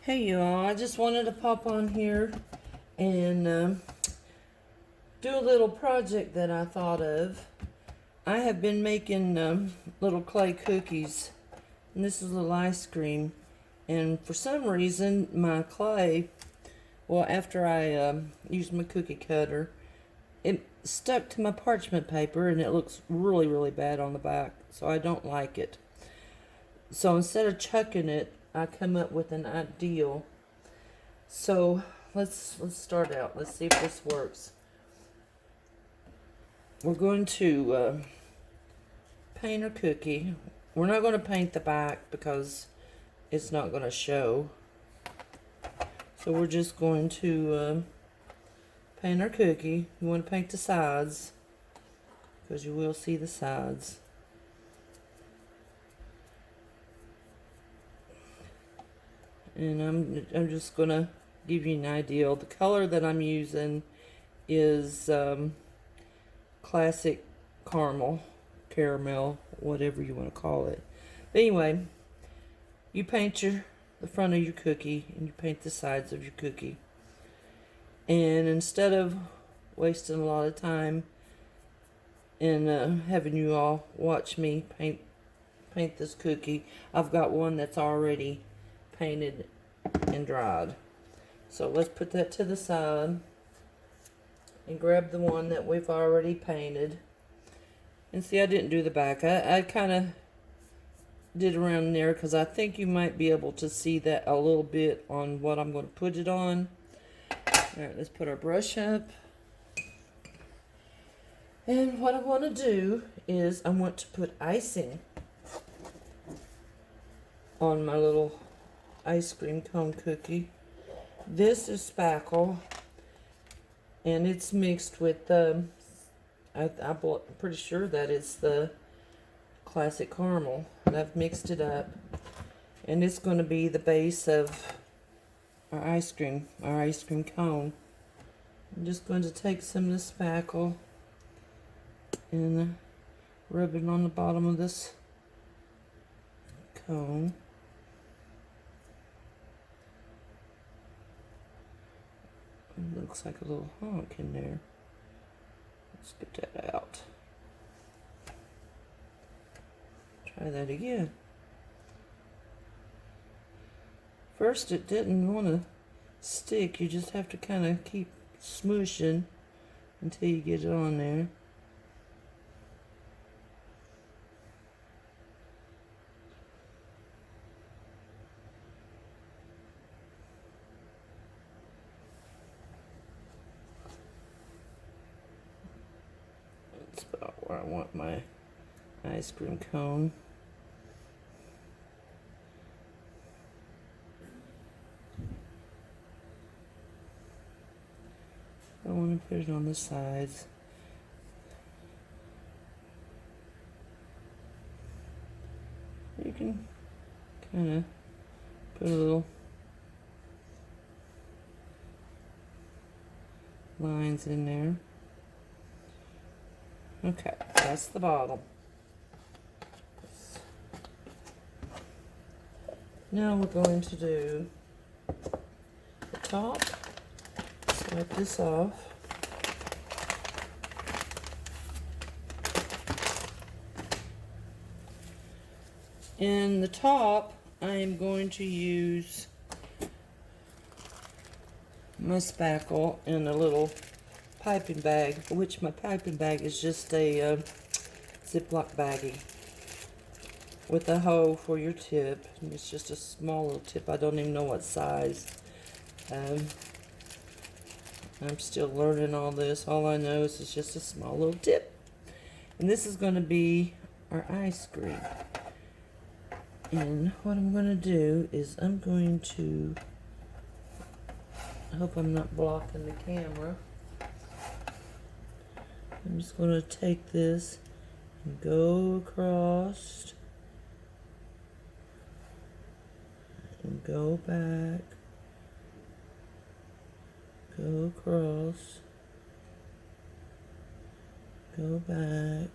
Hey y'all, I just wanted to pop on here and do a little project that I thought of. I have been making little clay cookies, and this is a little ice cream. And for some reason, my clay, well, after I used my cookie cutter, it stuck to my parchment paper and it looks really, really bad on the back, so I don't like it. So instead of chucking it, I come up with an ideal. So let's start out. Let's see if this works. We're going to paint our cookie. We're not going to paint the back because it's not going to show. So we're just going to paint our cookie. You want to paint the sides because you will see the sides. And I'm just going to give you an idea. The color that I'm using is classic caramel, whatever you want to call it. But anyway, you paint the front of your cookie and you paint the sides of your cookie. And instead of wasting a lot of time and having you all watch me paint this cookie, I've got one that's already painted and dried. So let's put that to the side and grab the one that we've already painted. And see, I didn't do the back. I kind of did around there because I think you might be able to see that a little bit on what I'm going to put it on. Alright, let's put our brush up. And what I want to do is I want to put icing on my little ice cream cone cookie. This is spackle, and it's mixed with I'm pretty sure that it's the classic caramel, and I've mixed it up, and it's going to be the base of our ice cream cone. I'm just going to take some of the spackle and rub it on the bottom of this cone. It looks like a little honk in there. Let's get that out. Try that again. First, it didn't want to stick. You just have to kind of keep smooshing until you get it on there. That's about where I want my ice cream cone. I want to put it on the sides. You can kind of put a little lines in there. Okay, that's the bottom. Now we're going to do the top. Wipe this off. In the top, I am going to use my spackle in a little piping bag, which my piping bag is just a Ziploc baggie with a hole for your tip. And it's just a small little tip. I don't even know what size. I'm still learning all this. All I know is it's just a small little tip. And this is going to be our ice cream. And what I'm going to do is I'm going to, I hope I'm not blocking the camera. I'm just going to take this and go across and go back. Go across, go back,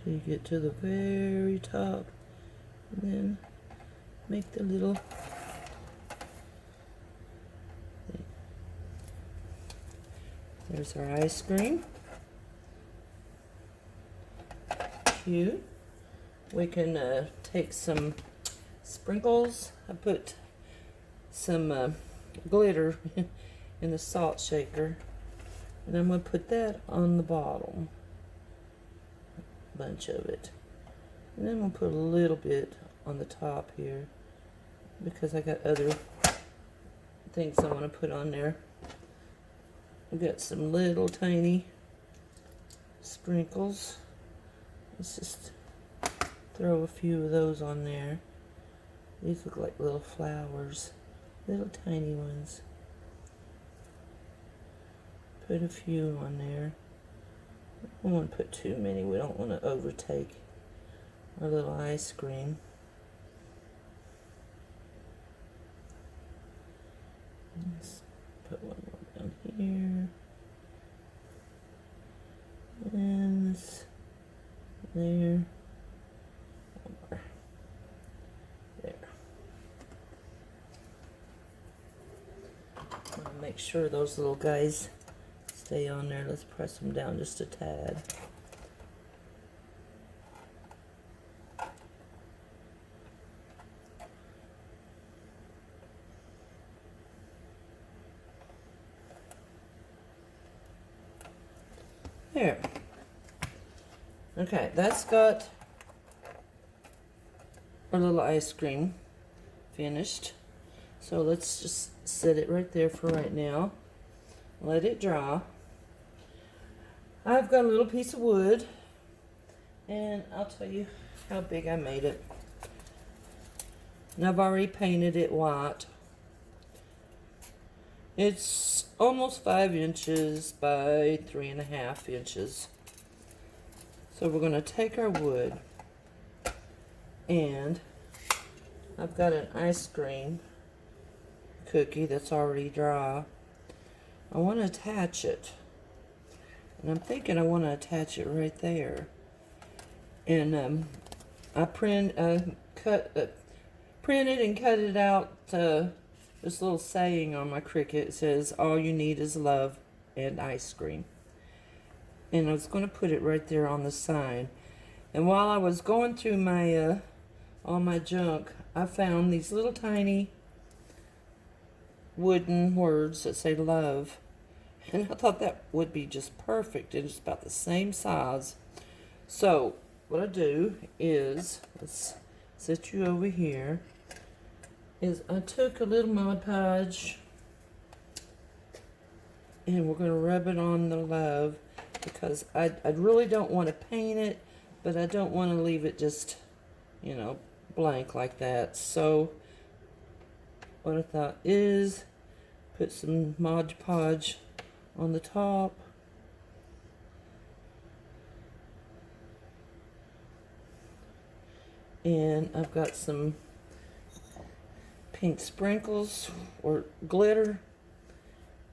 till you get to the very top, and then make the little thing. There's our ice cream. Cute. We can take some sprinkles. I put some glitter in the salt shaker, and I'm going to put that on the bottom, a bunch of it, and then I'm going to put a little bit on the top here because I got other things I want to put on there. I've got some little tiny sprinkles. Let's just throw a few of those on there. These look like little flowers, little tiny ones. Put a few on there. I don't want to put too many. We don't want to overtake our little ice cream. Let's put one more down here. And this there. One more. There. I want to make sure those little guys stay on there. Let's press them down just a tad. There. Okay, that's got our little ice cream finished. So let's just set it right there for right now. Let it dry. I've got a little piece of wood, and I'll tell you how big I made it. And I've already painted it white. It's almost 5 inches by 3.5 inches. So we're going to take our wood, and I've got an ice cream cookie that's already dry. I want to attach it, and I'm thinking I want to attach it right there. And I printed and cut it out. This little saying on my Cricut, it says, "All you need is love and ice cream." And I was going to put it right there on the sign. And while I was going through my all my junk, I found these little tiny wooden words that say love. And I thought that would be just perfect. It's about the same size. So what I do is, let's set you over here, is I took a little Mod Podge, and we're going to rub it on the love, because I really don't want to paint it, but I don't want to leave it just, you know, blank like that. So what I thought is put some Mod Podge on the top, and I've got some pink sprinkles or glitter,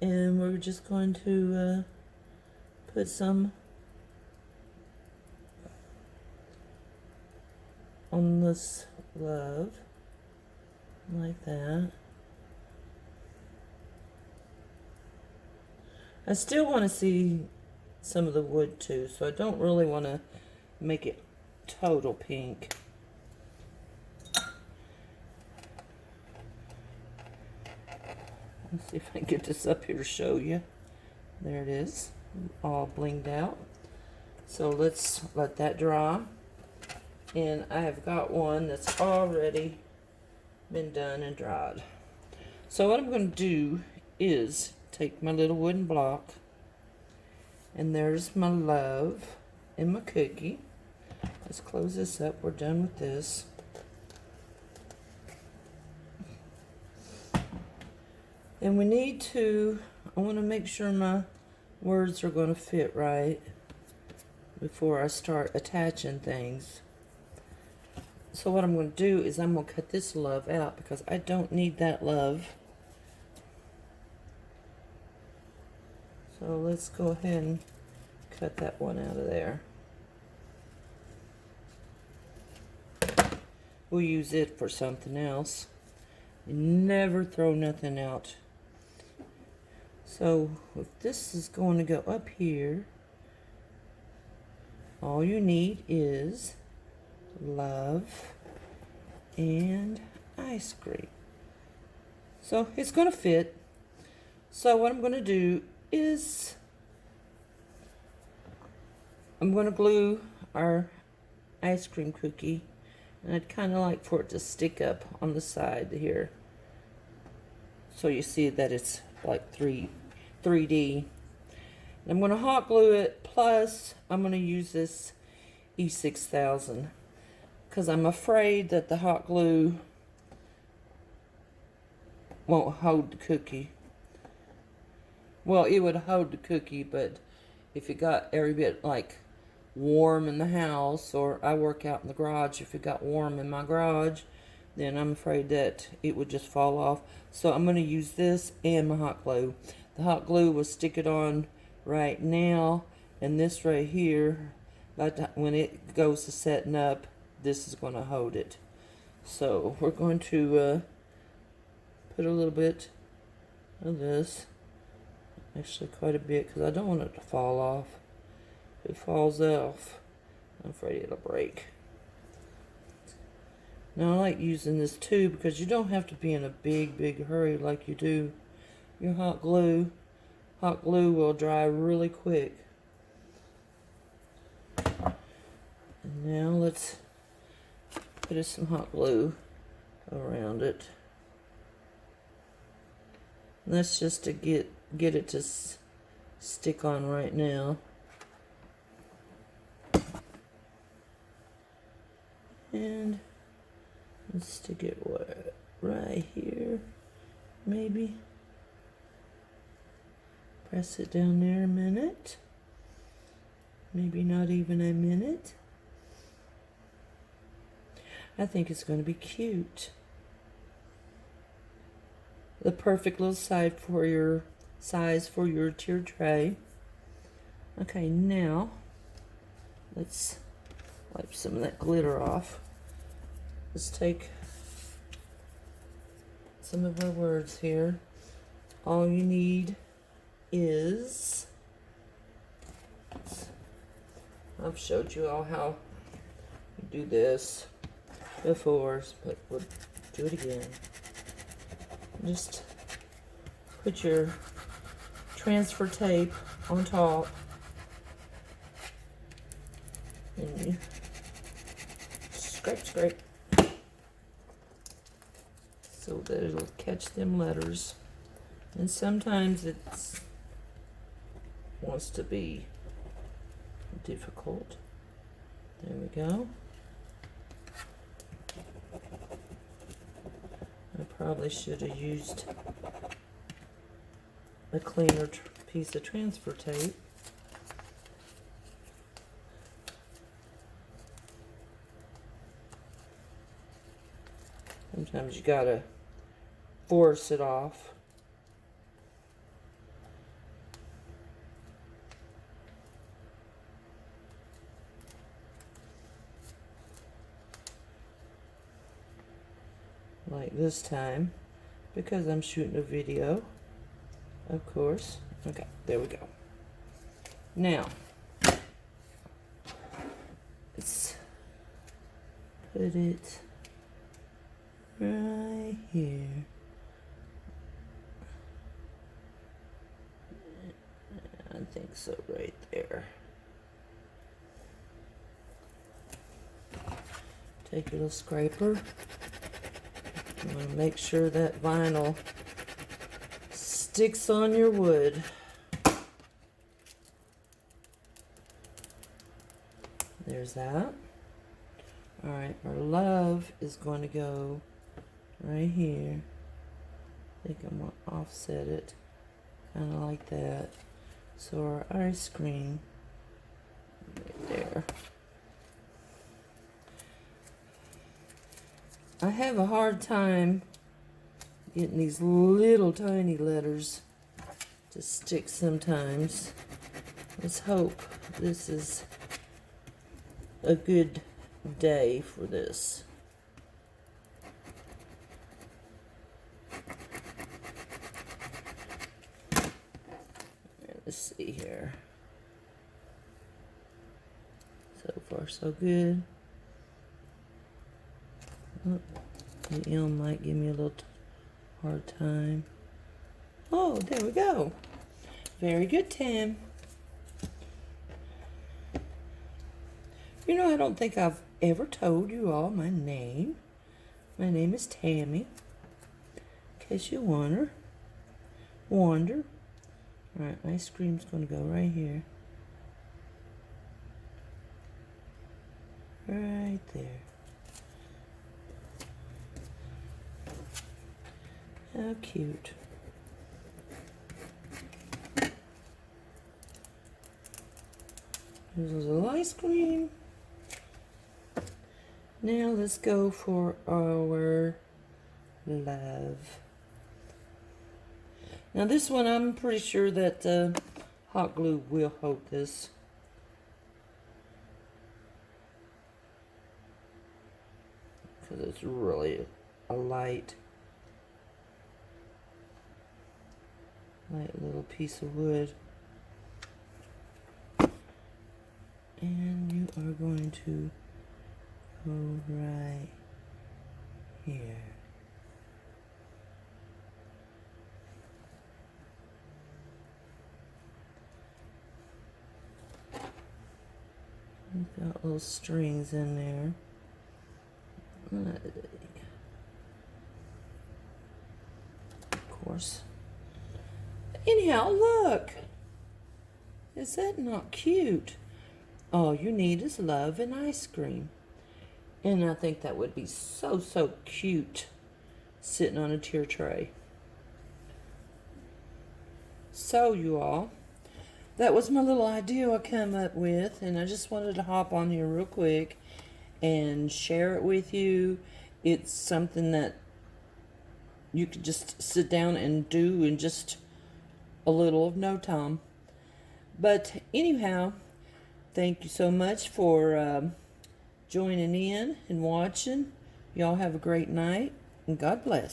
and we're just going to put some on this love like that. I still want to see some of the wood too, so I don't really want to make it total pink. Let's see if I can get this up here to show you. There it is, all blinged out. So let's let that dry. And I have got one that's already been done and dried. So what I'm going to do is take my little wooden block, and there's my love and my cookie. Let's close this up. We're done with this. And we need to, I want to make sure my words are going to fit right before I start attaching things. So what I'm going to do is I'm going to cut this love out, because I don't need that love. So let's go ahead and cut that one out of there. we'll use it for something else. You never throw nothing out. So if this is going to go up here, all you need is love and ice cream. So it's going to fit. So what I'm going to do is I'm going to glue our ice cream cookie, and I'd kind of like for it to stick up on the side here, so you see that it's like 3D. And I'm going to hot glue it, plus I'm going to use this E6000 because I'm afraid that the hot glue won't hold the cookie. Well, it would hold the cookie, but if it got every bit like warm in the house, or I work out in the garage, if it got warm in my garage, then I'm afraid that it would just fall off. So I'm going to use this and my hot glue. The hot glue will stick it on right now, and this right here, when it goes to setting up, this is going to hold it. So we're going to put a little bit of this, actually quite a bit, because I don't want it to fall off. If it falls off, I'm afraid it'll break. Now I like using this too because you don't have to be in a big hurry like you do your hot glue. Hot glue will dry really quick. And now let's put some hot glue around it. And that's just to get it to stick on right now. And let's stick it right here, maybe. Press it down there a minute. Maybe not even a minute. I think it's going to be cute. The perfect little size for your tier tray. Okay, now let's wipe some of that glitter off. Let's take some of our words here. All you need is, I've showed you all how you do this before, but we'll do it again. Just put your transfer tape on top, and you scrape so that it'll catch them letters. And sometimes it wants to be difficult. There we go. I probably should have used a cleaner piece of transfer tape. Sometimes you gotta force it off. Like this time, because I'm shooting a video, of course. Okay, there we go. Now, let's put it right here. I think so, right there. Take a little scraper. I'm going to make sure that vinyl sticks on your wood. There's that. Alright, our love is going to go right here. I think I'm going to offset it kind of like that. So our ice cream right there. I have a hard time getting these little tiny letters to stick sometimes. Let's hope this is a good day for this. Let's see here. So far, so good. Oh, the M might give me a little hard time. Oh, there we go. Very good, Tam. You know, I don't think I've ever told you all my name. My name is Tammy. In case you wonder. Alright, ice cream's going to go right here. Right there. How cute. There's a little ice cream. Now let's go for our love. Now this one, I'm pretty sure that hot glue will hold this. Because it's really a light little piece of wood. And you are going to go right here. We've got little strings in there. Of course. Anyhow, look. Is that not cute? All you need is love and ice cream. And I think that would be so, so cute sitting on a tier tray. So, you all, that was my little idea I come up with, and I just wanted to hop on here real quick and share it with you. It's something that you could just sit down and do in just a little of no time. But anyhow, thank you so much for joining in and watching. Y'all have a great night, and God bless.